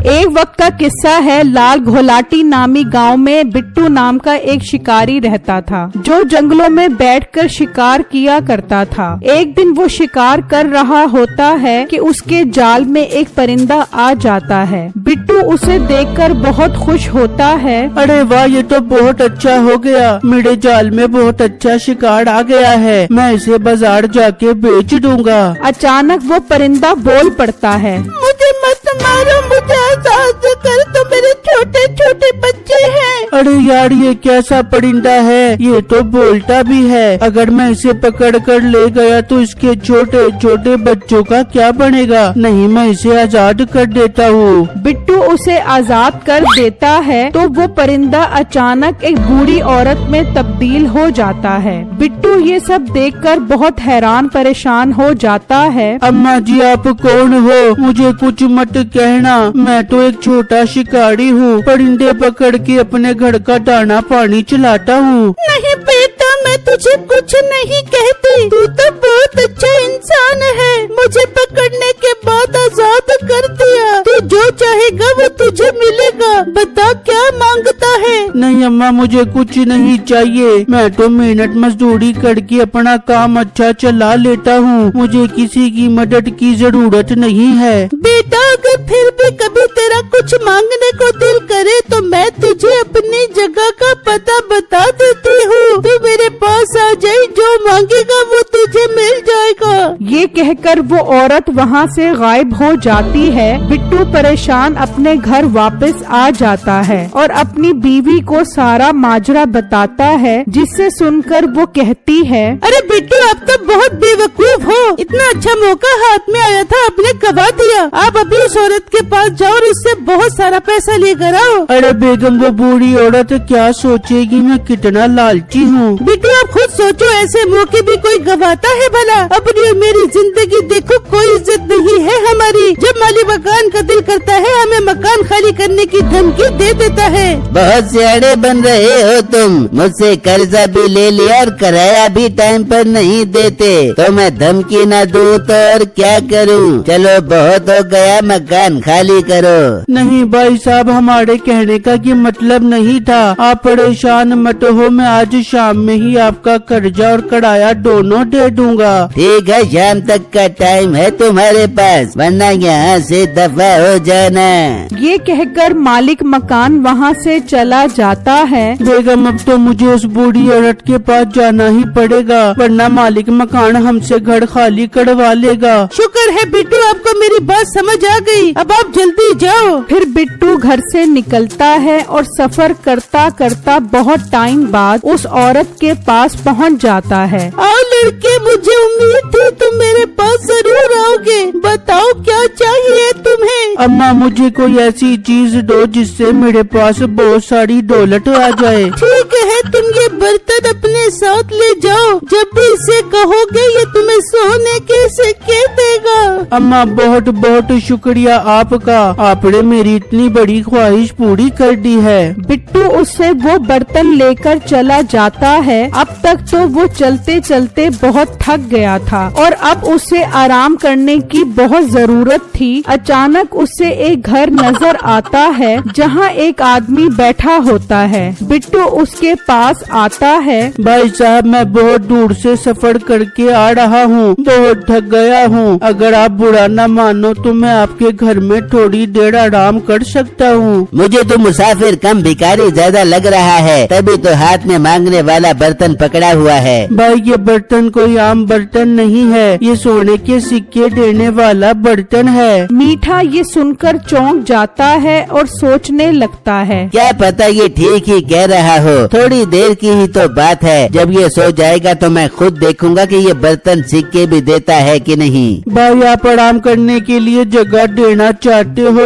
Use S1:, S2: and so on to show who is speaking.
S1: एक वक्त का किस्सा है। लाल घोलाटी नामी गांव में बिट्टू नाम का एक शिकारी रहता था जो जंगलों में बैठकर शिकार किया करता था। एक दिन वो शिकार कर रहा होता है कि उसके जाल में एक परिंदा आ जाता है। बिट्टू उसे देखकर बहुत खुश होता है।
S2: अरे वाह, ये तो बहुत अच्छा हो गया, मेरे जाल में बहुत अच्छा शिकार आ गया है, मैं इसे बाजार जाके बेच दूंगा।
S1: अचानक वो परिंदा बोल पड़ता है,
S3: मुझे मत मारो, मुझे आजाद कर, तो मेरे छोटे छोटे बच्चे हैं।
S2: अरे यार, ये कैसा परिंदा है, ये तो बोलता भी है। अगर मैं इसे पकड़ कर ले गया तो इसके छोटे छोटे बच्चों का क्या बनेगा। नहीं, मैं इसे आजाद कर देता हूँ।
S1: बिट्टू उसे आजाद कर देता है तो वो परिंदा अचानक एक बूढ़ी औरत में तब्दील हो जाता है। बिट्टू ये सब देखकर बहुत हैरान परेशान हो जाता है।
S2: अम्मा जी, आप कौन हो? मुझे कुछ मत कहना, मैं तो एक छोटा शिकारी हूँ, परिंदे पकड़ के अपने घर का दाना पानी चलाता हूँ।
S3: नहीं बेटा, मैं तुझे कुछ नहीं कहती, तू तो बहुत अच्छा इंसान है। मुझे पकड़ने के बाद आजाद कर दिया, तू जो चाहेगा वो तुझे मिलेगा। बता क्या मांगता है?
S2: नहीं अम्मा, मुझे कुछ नहीं चाहिए, मैं तो मेहनत मजदूरी करके अपना काम अच्छा चला लेता हूँ, मुझे किसी की मदद की जरूरत नहीं है।
S3: बेटा, अगर फिर भी कभी तेरा कुछ मांगने को दिल करे तो मैं तुझे अपनी जगह का पता बता देती हूँ, तू मेरे पास आ जाए, जो मांगेगा वो तुझे मिल जाएगा।
S1: ये कहकर वो औरत वहाँ से गायब हो जाती है। बिट्टू परेशान अपने घर वापस आ जाता है और अपनी बीवी को सारा माजरा बताता है, जिससे सुनकर वो कहती है,
S3: अरे बिट्टू, आप तो बहुत बेवकूफ हो, इतना अच्छा मौका हाथ में आया था, आपने गवा दिया। आप अभी उस औरत के पास जाओ और उससे बहुत सारा पैसा लेकर आओ।
S2: अरे बेगम, वो बूढ़ी औरत क्या सोचेगी मैं कितना लालची हूँ।
S3: बिट्टू, आप खुद सोचो, ऐसे मौके भी कोई गवाता है भला? अपनी और मेरी जिंदगी देखो, कोई इज्जत नहीं है हमारी। जब माली मकान का दिल करता है हमें मकान खाली करने की धमकी दे देता है।
S4: बहुत सियाड़े बन रहे हो तुम, मुझसे कर्जा भी ले लिया और किराया भी टाइम पर नहीं देते, तो मैं धमकी न दूं तो और क्या करूं? चलो बहुत हो गया, मकान खाली करो।
S2: नहीं भाई साहब, हमारे कहने का ये मतलब नहीं था, आप परेशान मत हो, मैं आज शाम में ही आपका कर्जा और किराया दोनों दे दूंगा।
S4: ठीक है, शाम तक का टाइम है तुम्हारे पास, वरना यहाँ से दफा हो जाना।
S1: ये कहकर मालिक मकान वहाँ से चला जाता है।
S2: बेगम, अब तो मुझे उस बूढ़ी औरत के पास जाना ही पड़ेगा, वरना मालिक मकान हमसे घर खाली करवा लेगा।
S3: शुक्र है बिट्टू, आपको मेरी बात समझ आ गई, अब आप जल्दी जाओ।
S1: फिर बिट्टू घर से निकलता है और सफर करता करता बहुत टाइम बाद उस औरत के पास पहुंच जाता है।
S3: आओ लड़के, मुझे उम्मीद थी तुम मेरे पास जरूर आओगे, बताओ क्या चाहिए तुम्हें?
S2: अम्मा, मुझे कोई ऐसी चीज दो जिससे मेरे पास बहुत सारी दौलत आ जाए।
S3: ठीक है, तुम ये बर्तन अपने साथ ले जाओ, जब भी इसे कहोगे ये तुम्हें सोने के सिक्के देगा।
S2: अम्मा, बहुत बहुत शुक्रिया आपका, आपने मेरी इतनी बड़ी ख्वाहिश पूरी कर दी है।
S1: बिट्टू उससे वो बर्तन लेकर चला जाता है। अब तक तो वो चलते चलते बहुत थक गया था और अब उसे आराम करने की बहुत जरूरत थी। अचानक उसे एक घर नजर आता है जहाँ एक आदमी बैठा होता है। बिट्टू उसके पास आता है।
S2: भाई साहब, मैं बहुत दूर से सफर करके आ रहा हूँ, बहुत थक गया हूँ, अगर आप बुरा न मानो तो मैं आपके घर में थोड़ी देर आराम कर सकता हूँ।
S4: मुझे तो मुसाफिर कम भिखारी ज्यादा लग रहा है, तभी तो हाथ में मांगने वाला बर्तन पकड़ा हुआ है।
S2: भाई, ये बर्तन कोई आम बर्तन नहीं है, ये सोने के सिक्के देने वाला बर्तन है।
S1: मीठा ये सुनकर चौंक जाता है और सोचने लगता है,
S4: क्या पता ये ठीक ही कह रहा हो, थोड़ी देर की ही तो बात है, जब ये सो जाएगा तो मैं खुद देखूंगा कि ये बर्तन सिक्के भी देता है कि नहीं।
S2: भाई, आप आराम करने के लिए जगह देना चाहते हो